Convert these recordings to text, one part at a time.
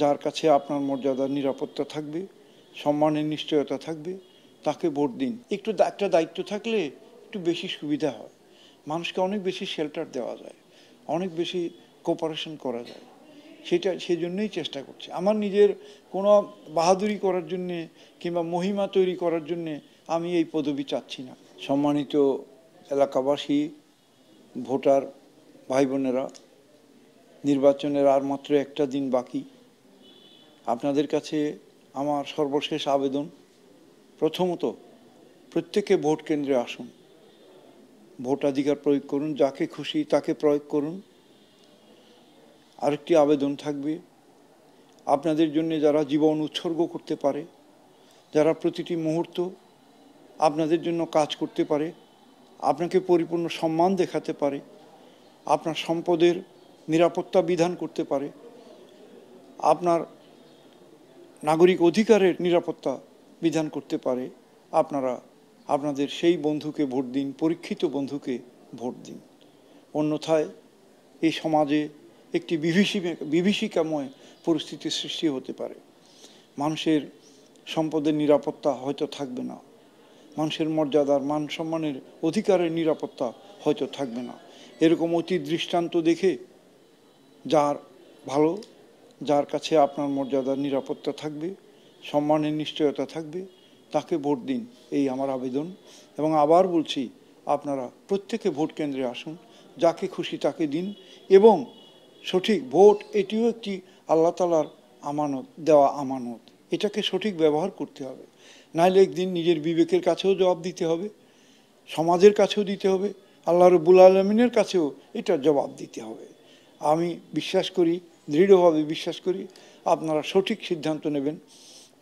যার কাছে আপনার মর্যাদার নিরাপত্তা থাকবে, সম্মানের নিশ্চয়তা থাকবে, তাকে ভোট দিন। একটু একটা দায়িত্ব থাকলে একটু বেশি সুবিধা হয়, মানুষকে অনেক বেশি শেল্টার দেওয়া যায়, অনেক বেশি কোঅপারেশন করা যায়। সেই জন্যই চেষ্টা করছি। আমার নিজের কোনো বাহাদুরি করার জন্যে কিংবা মহিমা তৈরি করার জন্যে আমি এই পদবি চাচ্ছি না। সম্মানিত এলাকাবাসী, ভোটার ভাই বোনেরা, নির্বাচনের আর মাত্র একটা দিন বাকি। আপনাদের কাছে আমার সর্বশেষ আবেদন, প্রথমত প্রত্যেকে ভোট কেন্দ্রে আসুন, ভোটাধিকার প্রয়োগ করুন, যাকে খুশি তাকে প্রয়োগ করুন। আরেকটি আবেদন থাকবে, আপনাদের জন্য যারা জীবন উৎসর্গ করতে পারে, যারা প্রতিটি মুহূর্ত আপনাদের জন্য কাজ করতে পারে, আপনাকে পরিপূর্ণ সম্মান দেখাতে পারে, আপনার সম্পদের নিরাপত্তা বিধান করতে পারে, আপনার নাগরিক অধিকারের নিরাপত্তা বিধান করতে পারে, আপনারা আপনাদের সেই বন্ধুকে ভোট দিন, পরীক্ষিত বন্ধুকে ভোট দিন। অন্যথায় এই সমাজে একটি বিভীষিকাময় পরিস্থিতির সৃষ্টি হতে পারে। মানুষের সম্পদের নিরাপত্তা হয়তো থাকবে না, মানুষের মর্যাদার মান সম্মানের অধিকারের নিরাপত্তা হয়তো থাকবে না। এরকম অতি দৃষ্টান্ত দেখে যার ভালো, যার কাছে আপনার মর্যাদার নিরাপত্তা থাকবে, সম্মানের নিশ্চয়তা থাকবে, তাকে ভোট দিন, এই আমার আবেদন। এবং আবার বলছি, আপনারা প্রত্যেকে ভোট কেন্দ্রে আসুন, যাকে খুশি তাকে দিন। এবং সঠিক ভোট এটিও একটি আল্লাহ তাআলার আমানত, দেওয়া আমানত, এটাকে সঠিক ব্যবহার করতে হবে। নাইলে একদিন নিজের বিবেকের কাছেও জবাব দিতে হবে, সমাজের কাছেও দিতে হবে, আল্লাহ রাব্বুল আলামিনের কাছেও এটার জবাব দিতে হবে। আমি বিশ্বাস করি, দৃঢ়ভাবে বিশ্বাস করি, আপনারা সঠিক সিদ্ধান্ত নেবেন,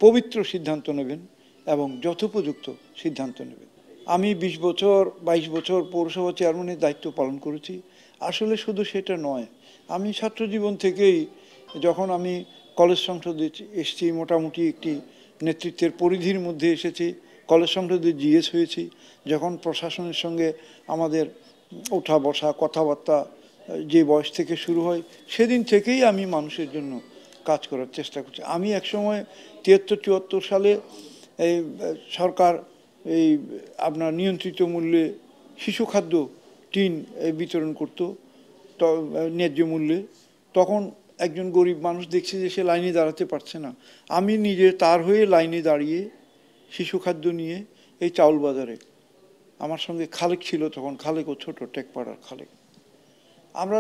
পবিত্র সিদ্ধান্ত নেবেন এবং যথোপযুক্ত সিদ্ধান্ত নেবেন। আমি 20 বছর 22 বছর পৌরসভা চেয়ারম্যানের দায়িত্ব পালন করেছি। আসলে শুধু সেটা নয়, আমি ছাত্র জীবন থেকেই, যখন আমি কলেজ সংসদে এসেছি, মোটামুটি একটি নেতৃত্বের পরিধির মধ্যে এসেছি, কলেজ সংসদে জিএস হয়েছি, যখন প্রশাসনের সঙ্গে আমাদের ওঠা বসা কথাবার্তা যে বয়স থেকে শুরু হয়, সেদিন থেকেই আমি মানুষের জন্য কাজ করার চেষ্টা করছি। আমি একসময় 73-74 সালে এই সরকার এই আপনার নিয়ন্ত্রিত মূল্যে শিশু খাদ্য টিন বিতরণ করতো, ন্যায্য মূল্যে। তখন একজন গরিব মানুষ দেখছে যে সে লাইনে দাঁড়াতে পারছে না, আমি নিজে তার হয়ে লাইনে দাঁড়িয়ে শিশু খাদ্য নিয়ে এই চাউল বাজারে, আমার সঙ্গে খালেক ছিল তখন, খালেক ও ছোট টেকপাড়ার খালেক, আমরা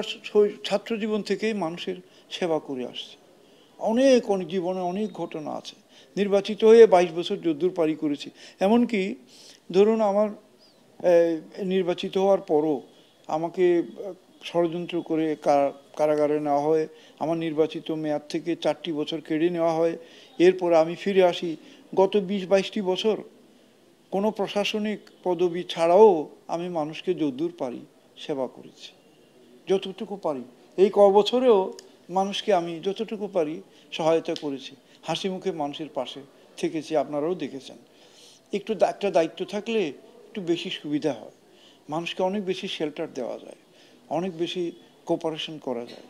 ছাত্র জীবন থেকেই মানুষের সেবা করে আসছি। অনেক জীবনে অনেক ঘটনা আছে। নির্বাচিত হয়ে 22 বছর যদ্দূর পারি করেছি। এমনকি ধরুন আমার নির্বাচিত হওয়ার পরও আমাকে ষড়যন্ত্র করে কারাগারে নেওয়া হয়, আমার নির্বাচিত মেয়াদ থেকে 4টি বছর কেড়ে নেওয়া হয়। এরপর আমি ফিরে আসি। গত 20-22টি বছর কোনো প্রশাসনিক পদবি ছাড়াও আমি মানুষকে যদ্দূর পারি সেবা করেছি, যতটুকু পারি। এই বছরেও মানুষকে আমি যতটুকু পারি সহায়তা করেছি, হাসি মুখে মানুষের পাশে থেকেছি, আপনারাও দেখেছেন। একটু একটা দায়িত্ব থাকলে একটু বেশি সুবিধা হয়, মানুষকে অনেক বেশি শেল্টার দেওয়া যায়, অনেক বেশি কোঅপারেশন করা যায়।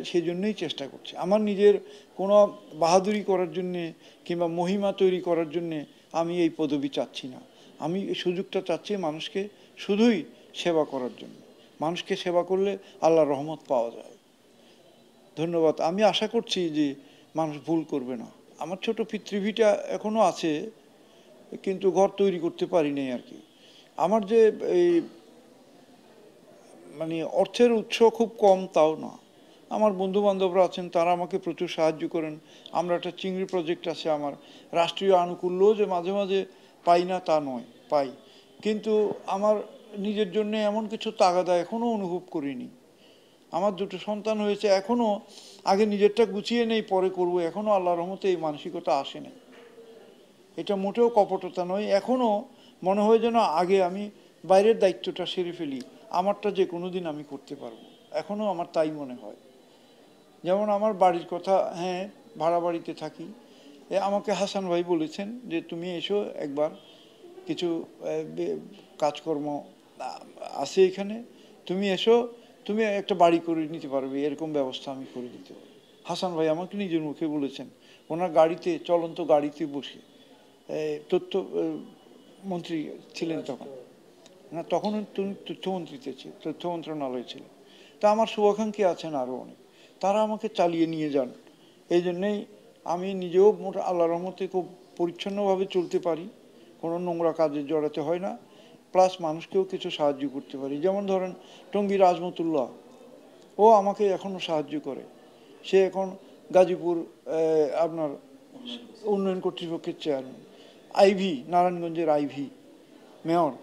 সেই জন্যই চেষ্টা করছি। আমার নিজের কোনো বাহাদুরি করার জন্যে কিংবা মহিমা তৈরি করার জন্যে আমি এই পদবি চাচ্ছি না। আমি এই সুযোগটা চাচ্ছি মানুষকে শুধুই সেবা করার জন্য। মানুষকে সেবা করলে আল্লাহর রহমত পাওয়া যায়। ধন্যবাদ। আমি আশা করছি যে মানুষ ভুল করবে না। আমার ছোট পৃথিবীটা এখনো আছে, কিন্তু ঘর তৈরি করতে পারি নাই আর কি। আমার যে এই মানে অর্থের উৎস খুব কম তাও না, আমার বন্ধু বান্ধবরা আছেন, তারা আমাকে প্রচুর সাহায্য করেন। আমরা একটা চিংড়ি প্রজেক্ট আছে আমার, রাষ্ট্রীয় আনুকূল্য যে মাঝে মাঝে পাই না তা নয়, পাই, কিন্তু আমার নিজের জন্য এমন কিছু তাগাদা এখনো অনুভব করিনি। আমার 2টো সন্তান হয়েছে, এখনো আগে নিজেরটা গুছিয়ে নেই পরে করব, এখনো আল্লাহর রহমতে এই মানসিকতা আসে নাই। এটা মোটেও কপটতা নয়, এখনো মনে হয় যেন আগে আমি বাইরের দায়িত্বটা সেরে ফেলি, আমারটা যে কোনো দিন আমি করতে পারবো, এখনো আমার তাই মনে হয়। যেমন আমার বাড়ির কথা, হ্যাঁ ভাড়া বাড়িতে থাকি, আমাকে হাসান ভাই বলেছেন যে তুমি এসো একবার, কিছু কাজকর্ম আছে এখানে, তুমি এসো, তুমি একটা বাড়ি করে নিতে পারবে, এরকম ব্যবস্থা আমি করে দিতে পারি। হাসান ভাই আমাকে নিজের মুখে বলেছেন, ওনার গাড়িতে, চলন্ত গাড়িতে বসে, তথ্য মন্ত্রী ছিলেন তখন, না তখন তুমি তথ্যমন্ত্রীতে ছিল, তথ্য মন্ত্রণালয় ছিল। তা আমার শুভাকাঙ্ক্ষী আছেন আরও অনেক, তারা আমাকে চালিয়ে নিয়ে যান। এই জন্যেই আমি নিজেও আল্লাহর রহমতে খুব পরিচ্ছন্নভাবে চলতে পারি, কোনো নোংরা কাজে জড়াতে হয় না, প্লাস মানুষকেও কিছু সাহায্য করতে পারি। যেমন ধরেন টঙ্গী রাজমতুল্লাহ, ও আমাকে এখনও সাহায্য করে। সে এখন গাজীপুর আপনার উন্নয়ন কর্তৃপক্ষের চেয়ারম্যান, আইভি, নারায়ণগঞ্জের আইভি মেয়র,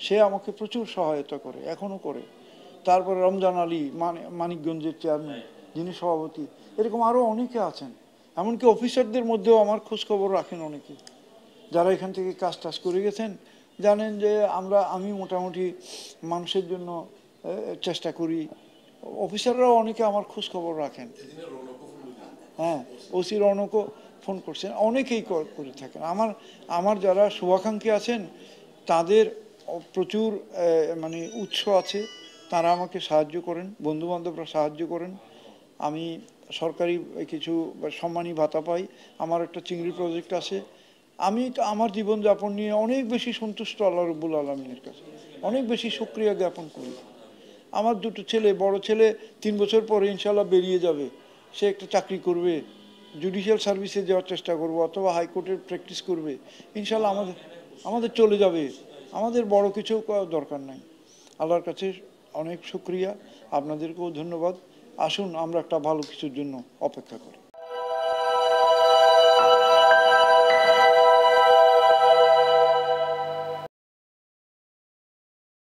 সে আমাকে প্রচুর সহায়তা করে, এখনও করে। তারপরে রমজান আলী, মানিকগঞ্জের চেয়ারম্যান, যিনি সভাপতি, এরকম আরও অনেকে আছেন। এমনকি অফিসারদের মধ্যেও আমার খোঁজখবর রাখেন অনেকে, যারা এখান থেকে কাজ টাজ করে গেছেন। জানেন যে আমি মোটামুটি মানুষের জন্য চেষ্টা করি। অফিসাররাও অনেকে আমার খোঁজখবর রাখেন। হ্যাঁ, ওসি রৌনকও ফোন করছেন, অনেকেই করে থাকেন। আমার যারা শুভাকাঙ্ক্ষী আছেন তাদের প্রচুর মানে উৎস আছে, তারা আমাকে সাহায্য করেন, বন্ধুবান্ধবরা সাহায্য করেন। আমি সরকারি কিছু সম্মানী ভাতা পাই, আমার একটা চিংড়ি প্রজেক্ট আছে। আমি আমার জীবনযাপন নিয়ে অনেক বেশি সন্তুষ্ট আল্লাহ রব্বুল আলমিনের কাছে, অনেক বেশি শুকরিয়া জ্ঞাপন করি। আমার দুটো ছেলে, বড় ছেলে 3 বছর পরে ইনশাল্লাহ বেরিয়ে যাবে, সে একটা চাকরি করবে, জুডিশিয়াল সার্ভিসে যাওয়ার চেষ্টা করবো, অথবা হাইকোর্টের প্র্যাকটিস করবে ইনশাল্লাহ। আমাদের চলে যাবে, আমাদের বড় কিছু দরকার নাই। আল্লাহর কাছে অনেক শুকরিয়া, আপনাদেরকেও ধন্যবাদ। আসুন আমরা একটা ভালো কিছুর জন্য অপেক্ষা করি।